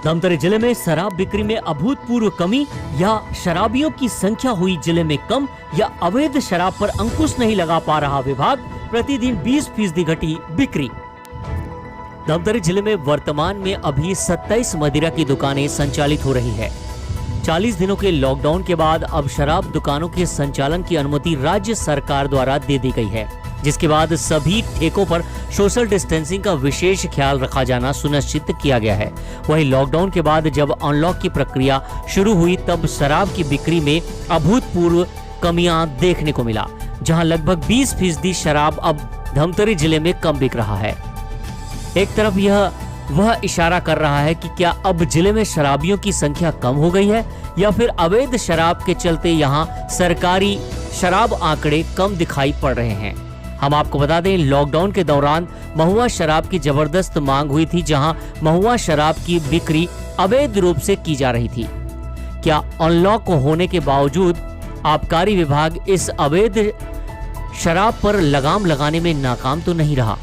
धमतरी जिले में शराब बिक्री में अभूतपूर्व कमी या शराबियों की संख्या हुई जिले में कम या अवैध शराब पर अंकुश नहीं लगा पा रहा विभाग, प्रतिदिन 20% घटी बिक्री। धमतरी जिले में वर्तमान में अभी 27 मदिरा की दुकानें संचालित हो रही है। 40 दिनों के लॉकडाउन के बाद अब शराब दुकानों के संचालन की अनुमति राज्य सरकार द्वारा दे दी गई है, जिसके बाद सभी ठेकों पर सोशल डिस्टेंसिंग का विशेष ख्याल रखा जाना सुनिश्चित किया गया है। वहीं लॉकडाउन के बाद जब अनलॉक की प्रक्रिया शुरू हुई तब शराब की बिक्री में अभूतपूर्व कमियां देखने को मिला, जहां लगभग 20% शराब अब धमतरी जिले में कम बिक रहा है। एक तरफ यह वह इशारा कर रहा है कि क्या अब जिले में शराबियों की संख्या कम हो गई है या फिर अवैध शराब के चलते यहां सरकारी शराब आंकड़े कम दिखाई पड़ रहे हैं। हम आपको बता दें, लॉकडाउन के दौरान महुआ शराब की जबरदस्त मांग हुई थी, जहां महुआ शराब की बिक्री अवैध रूप से की जा रही थी। क्या अनलॉक होने के बावजूद आबकारी विभाग इस अवैध शराब पर लगाम लगाने में नाकाम तो नहीं रहा,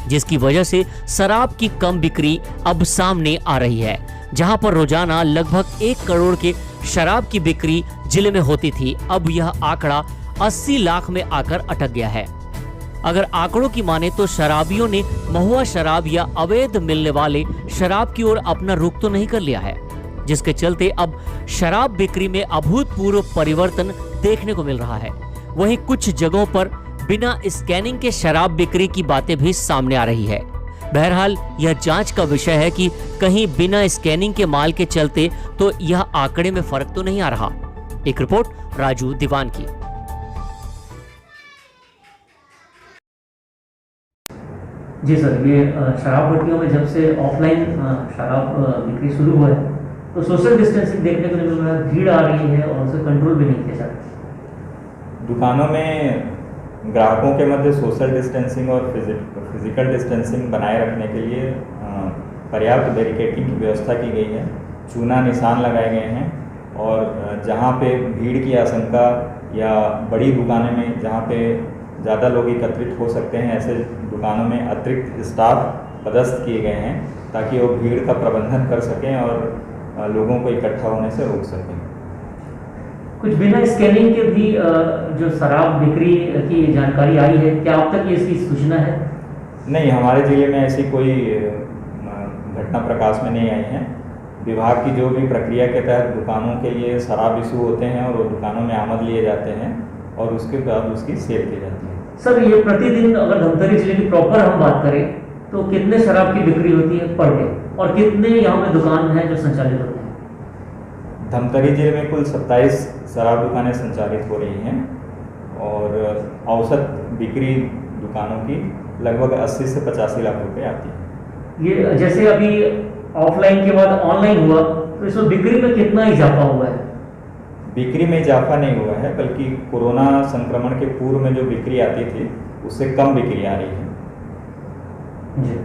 जिसकी वजह से शराब की कम बिक्री अब सामने आ रही है। जहां पर रोजाना लगभग 1 करोड़ के शराब की बिक्री जिले में होती थी, अब यह आंकड़ा 80 लाख में आकर अटक गया है। अगर आंकड़ों की माने तो शराबियों ने महुआ शराब या अवैध मिलने वाले शराब की ओर अपना रुख तो नहीं कर लिया है, जिसके चलते अब शराब बिक्री में अभूतपूर्व परिवर्तन देखने को मिल रहा है। वहीं कुछ जगहों पर बिना स्कैनिंग के शराब बिक्री की बातें भी सामने आ रही है। बहरहाल यह जांच का विषय है कि कहीं बिना स्कैनिंग के माल के चलते तो यह आंकड़े में फर्क तो नहीं आ रहा। एक रिपोर्ट राजू दीवान की। जी सर, ये शराब भट्टियों में जब से ऑफलाइन शराब बिक्री शुरू हुआ है तो सोशल डिस्टेंसिंग देखने को मिल रहा है, भीड़ आ रही है और उसे कंट्रोल भी नहीं किया जा रहा। दुकानों में ग्राहकों के मध्य सोशल डिस्टेंसिंग और फिजिकल डिस्टेंसिंग बनाए रखने के लिए पर्याप्त बैरिकेडिंग की व्यवस्था की गई है। चूना निशान लगाए गए हैं और जहां पे भीड़ की आशंका या बड़ी दुकानें में जहां पे ज़्यादा लोग एकत्रित हो सकते हैं, ऐसे दुकानों में अतिरिक्त स्टाफ पदस्थ किए गए हैं ताकि वो भीड़ का प्रबंधन कर सकें और लोगों को इकट्ठा होने से रोक सकें। कुछ बिना स्कैनिंग के भी जो शराब बिक्री की जानकारी आई है, क्या अब तक इसकी सूचना है? नहीं, हमारे जिले में ऐसी कोई घटना प्रकाश में नहीं आई है। विभाग की जो भी प्रक्रिया के तहत दुकानों के लिए शराब इशू होते हैं और वो दुकानों में आमद लिए जाते हैं और उसके बाद उसकी सेल की जाती है। सर, ये प्रतिदिन अगर धमतरी जिले की प्रॉपर हम बात करें तो कितने शराब की बिक्री होती है पर डे और कितने यहाँ पे दुकान हैं जो संचालित होते हैं? धमतरी जिले में कुल 27 शराब दुकानें संचालित हो रही हैं और औसत बिक्री दुकानों की लगभग 80 से 85 लाख रुपए आती है। ये जैसे अभी ऑफलाइन के बाद ऑनलाइन हुआ तो इसमें बिक्री में कितना इजाफा हुआ है? बिक्री में इजाफा नहीं हुआ है, बल्कि कोरोना संक्रमण के पूर्व में जो बिक्री आती थी उससे कम बिक्री आ रही है। जी।